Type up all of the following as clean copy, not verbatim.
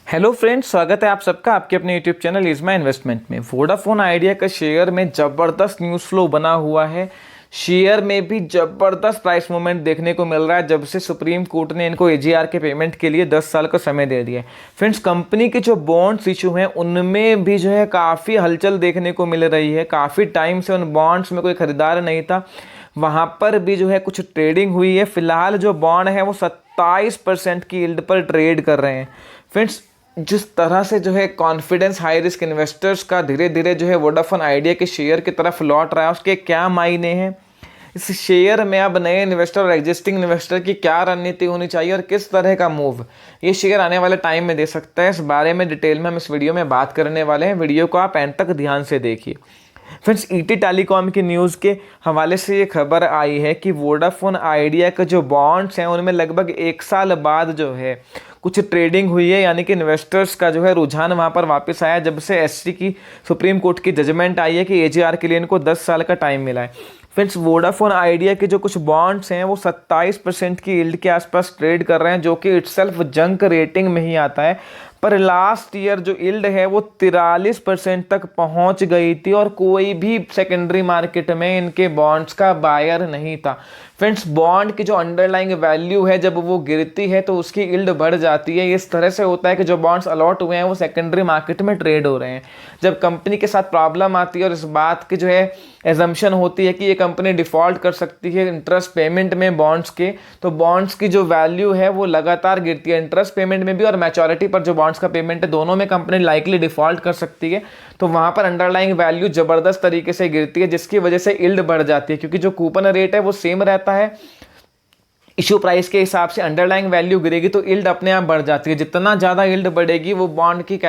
Hello friends, स्वागत है आप सबका आपके अपने YouTube channel is my investment में। वोडाफोन आइडिया का शेयर में ज़बरदस्त न्यूज़ फ्लो बना हुआ है। शेयर में भी ज़बरदस्त प्राइस मूवमेंट देखने को मिल रहा है जब से सुप्रीम कोर्ट ने इनको एजीआर के पेमेंट के लिए 10 साल का समय दे दिया है। फ्रेंड्स, कंपनी के जो बॉन्ड्स इशू हैं उनमें भी जो है काफ़ी हलचल देखने को मिल रही है। काफ़ी टाइम से उन बॉन्ड्स में कोई खरीदार नहीं था, वहाँ पर भी जो है कुछ ट्रेडिंग हुई है। फिलहाल जो बॉन्ड है वो 27% की यील्ड पर ट्रेड कर रहे हैं। फ्रेंड्स, जिस तरह से जो है कॉन्फिडेंस हाई रिस्क इन्वेस्टर्स का धीरे धीरे जो है वोडाफोन आइडिया के शेयर की तरफ लौट रहा है, उसके क्या मायने हैं, इस शेयर में अब नए इन्वेस्टर और एग्जिस्टिंग इन्वेस्टर की क्या रणनीति होनी चाहिए और किस तरह का मूव ये शेयर आने वाले टाइम में दे सकता है, इस बारे में डिटेल में हम इस वीडियो में बात करने वाले हैं। वीडियो को आप एंड तक ध्यान से देखिए। फ्रेंड्स, ईटी टेलीकॉम की न्यूज़ के हवाले से ये खबर आई है कि वोडाफोन आइडिया के जो बॉन्ड्स हैं उनमें लगभग 1 साल बाद जो है कुछ ट्रेडिंग हुई है, यानी कि इन्वेस्टर्स का जो है रुझान वहाँ पर वापस आया जब से एससी की सुप्रीम कोर्ट की जजमेंट आई है कि एजीआर के लिए इनको 10 साल का टाइम मिला है। फ्रेंड्स, वोडाफोन आइडिया के जो कुछ बॉन्ड्स हैं वो 27% की यील्ड के आसपास ट्रेड कर रहे हैं, जो कि इटसेल्फ जंक रेटिंग में ही आता है। पर लास्ट ईयर जो यील्ड है वो 43% तक पहुंच गई थी और कोई भी सेकेंडरी मार्केट में इनके बॉन्ड्स का बायर नहीं था। फ्रेंड्स, बॉन्ड की जो अंडरलाइंग वैल्यू है जब वो गिरती है तो उसकी यील्ड बढ़ जाती है। इस तरह से होता है कि जो बॉन्ड्स अलॉट हुए हैं वो सेकेंडरी मार्केट में ट्रेड हो रहे हैं। जब कंपनी के साथ प्रॉब्लम आती है और इस बात की जो है एजम्पशन होती है कि ये कंपनी डिफ़ॉल्ट कर सकती है इंटरेस्ट पेमेंट में बॉन्ड्स के, तो बॉन्ड्स की जो वैल्यू है वो लगातार गिरती है। इंटरेस्ट पेमेंट में भी और मैच्योरिटी पर जो बॉन्ड्स का पेमेंट है, दोनों में कंपनी लाइकली डिफ़ॉल्ट कर सकती है। तो वहाँ पर अंडरलाइंग वैल्यू ज़बरदस्त तरीके से गिरती है, जिसकी वजह से यील्ड बढ़ जाती है। क्योंकि जो कूपन रेट है वो सेम रहता है, इशू प्राइस के हिसाब से अंडरलाइंग वैल्यू गिरेगी तो यील्ड अपने आप बढ़ जाती है। जितना ज़्यादा यील्ड बढ़ेगी वो बॉन्ड की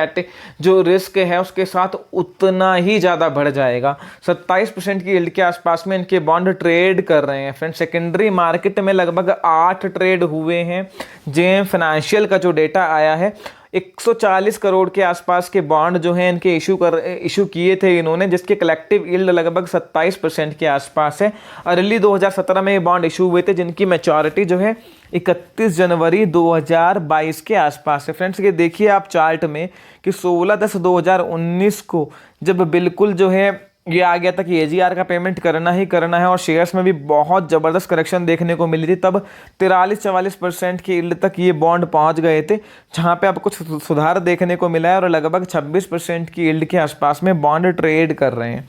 जो रिस्क है उसके साथ उतना ही ज़्यादा बढ़ जाएगा। 27% की यील्ड के आसपास में इनके बॉन्ड ट्रेड कर रहे हैं। फ्रेंड, सेकेंडरी मार्केट में लगभग 8 ट्रेड हुए हैं। जेएम फाइनेंशियल का जो डेटा आया है, 140 करोड़ के आसपास के बॉन्ड जो हैं इनके इशू किए थे इन्होंने, जिसके कलेक्टिव यील्ड लगभग 27% के आसपास है। अर्ली 2017 में ये बॉन्ड इशू हुए थे, जिनकी मैच्योरिटी जो है 31 जनवरी 2022 के आसपास है। फ्रेंड्स, ये देखिए आप चार्ट में कि 16/10/2019 को जब बिल्कुल जो है ये आ गया था कि एजीआर का पेमेंट करना ही करना है और शेयर्स में भी बहुत ज़बरदस्त करेक्शन देखने को मिली थी, तब 43-44% की यील्ड तक ये बॉन्ड पहुंच गए थे, जहां पे अब कुछ सुधार देखने को मिला है और लगभग 26% की यील्ड के आसपास में बॉन्ड ट्रेड कर रहे हैं।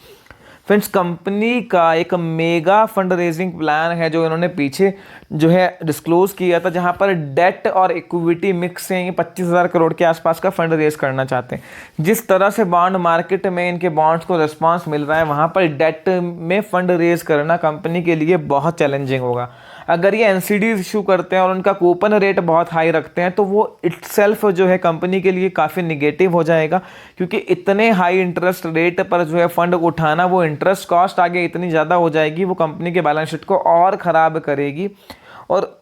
फ्रेंड्स, कंपनी का एक मेगा फंड रेजिंग प्लान है जो इन्होंने पीछे जो है डिस्क्लोज किया था, जहां पर डेट और इक्विटी मिक्स से 25,000 करोड़ के आसपास का फंड रेज करना चाहते हैं। जिस तरह से बॉन्ड मार्केट में इनके बॉन्ड्स को रिस्पांस मिल रहा है, वहां पर डेट में फंड रेज करना कंपनी के लिए बहुत चैलेंजिंग होगा। अगर ये एनसीडी इशू करते हैं और उनका कूपन रेट बहुत हाई रखते हैं तो वो इटसेल्फ जो है कंपनी के लिए काफ़ी निगेटिव हो जाएगा, क्योंकि इतने हाई इंटरेस्ट रेट पर जो है फंड उठाना, वो इंटरेस्ट कॉस्ट आगे इतनी ज़्यादा हो जाएगी, वो कंपनी के बैलेंस शीट को और ख़राब करेगी। और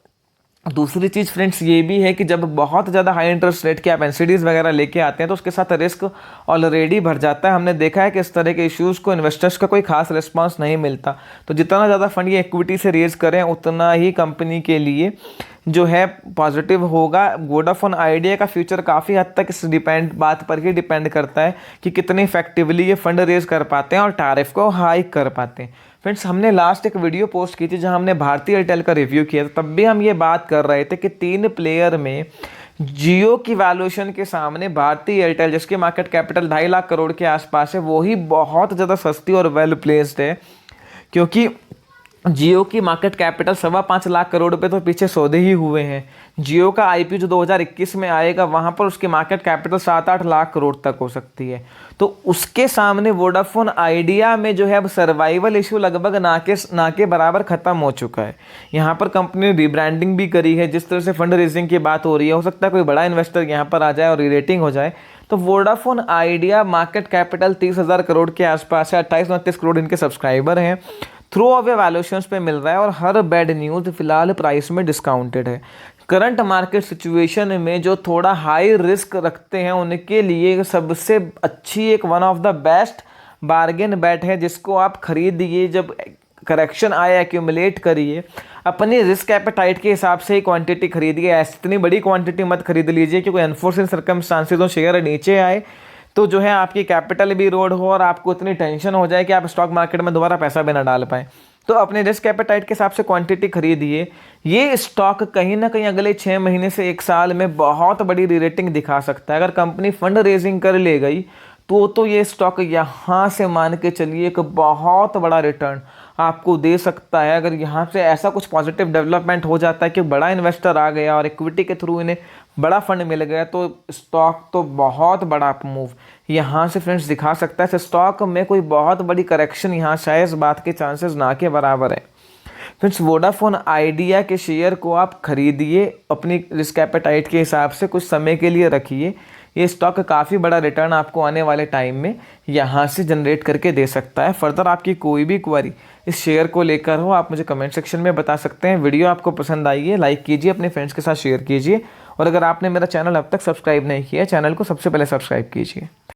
दूसरी चीज़ फ्रेंड्स ये भी है कि जब बहुत ज़्यादा हाई इंटरेस्ट रेट के आप एनसीडीज़ वगैरह लेके आते हैं तो उसके साथ रिस्क ऑलरेडी भर जाता है। हमने देखा है कि इस तरह के इश्यूज़ को इन्वेस्टर्स का कोई खास रिस्पांस नहीं मिलता। तो जितना ज़्यादा फंड ये इक्विटी से रेज करें उतना ही कंपनी के लिए जो है पॉजिटिव होगा। वोडाफोन आइडिया का फ्यूचर काफ़ी हद तक इस बात पर ही डिपेंड करता है कि कितनी इफेक्टिवली ये फंड रेज कर पाते हैं और टैरिफ को हाइक कर पाते हैं। फ्रेंड्स, हमने लास्ट एक वीडियो पोस्ट की थी जहां हमने भारती एयरटेल का रिव्यू किया था, तब भी हम ये बात कर रहे थे कि 3 प्लेयर में जियो की वैल्यूएशन के सामने भारती एयरटेल, जिसकी मार्केट कैपिटल 2.5 लाख करोड़ के आसपास है, वही बहुत ज़्यादा सस्ती और वेल प्लेस्ड है। क्योंकि जियो की मार्केट कैपिटल 5.25 लाख करोड़ रुपए तो पीछे सौदे ही हुए हैं। जियो का आईपीओ जो 2021 में आएगा वहां पर उसकी मार्केट कैपिटल 7-8 लाख करोड़ तक हो सकती है। तो उसके सामने वोडाफोन आइडिया में जो है अब सर्वाइवल इशू लगभग ना के बराबर खत्म हो चुका है। यहाँ पर कंपनी ने रीब्रांडिंग भी करी है। जिस तरह से फंड रेजिंग की बात हो रही है, हो सकता है कोई बड़ा इन्वेस्टर यहाँ पर आ जाए और रीरेटिंग हो जाए। तो Vodafone idea market capital 30,000 crore के आसपास है। 28-29 करोड़ इनके सब्सक्राइबर हैं। थ्रू अवे वैल्यूएशंस पे मिल रहा है और हर बैड न्यूज़ फिलहाल प्राइस में डिस्काउंटेड है। करंट मार्केट सिचुएशन में जो थोड़ा हाई रिस्क रखते हैं उनके लिए सबसे अच्छी एक one of the best bargain bat है, जिसको आप खरीदिए। जब करेक्शन आए, एक्यूमुलेट करिए। अपनी रिस्क एपेटाइट के हिसाब से ही क्वांटिटी खरीदिए। ऐसी इतनी बड़ी क्वांटिटी मत खरीद लीजिए कि कोई अनफोर्चुन सर्कमस्टांसेस हो, शेयर नीचे आए तो जो है आपकी कैपिटल भी रोड हो और आपको इतनी टेंशन हो जाए कि आप स्टॉक मार्केट में दोबारा पैसा भी ना डाल पाए। तो अपने रिस्क एपेटाइट के हिसाब से क्वांटिटी खरीदिए। ये स्टॉक कहीं ना कहीं अगले 6 महीने से 1 साल में बहुत बड़ी रीरेटिंग दिखा सकता है। अगर कंपनी फंड रेजिंग कर ले गई तो ये स्टॉक यहाँ से मान के चलिए एक बहुत बड़ा रिटर्न आपको दे सकता है। अगर यहाँ से ऐसा कुछ पॉजिटिव डेवलपमेंट हो जाता है कि बड़ा इन्वेस्टर आ गया और इक्विटी के थ्रू इन्हें बड़ा फंड मिल गया तो स्टॉक तो बहुत बड़ा मूव यहाँ से फ्रेंड्स दिखा सकता है। स्टॉक में कोई बहुत बड़ी करेक्शन यहाँ शायद इस बात के चांसेस ना के बराबर है। फ्रेंड्स वोडाफोन आइडिया के शेयर को आप खरीदिए, अपनी रिस्क एपेटाइट के हिसाब से कुछ समय के लिए रखिए। ये स्टॉक काफ़ी बड़ा रिटर्न आपको आने वाले टाइम में यहाँ से जनरेट करके दे सकता है। फर्दर आपकी कोई भी क्वेरी इस शेयर को लेकर हो आप मुझे कमेंट सेक्शन में बता सकते हैं। वीडियो आपको पसंद आई है लाइक कीजिए, अपने फ्रेंड्स के साथ शेयर कीजिए और अगर आपने मेरा चैनल अब तक सब्सक्राइब नहीं किया चैनल को सबसे पहले सब्सक्राइब कीजिए।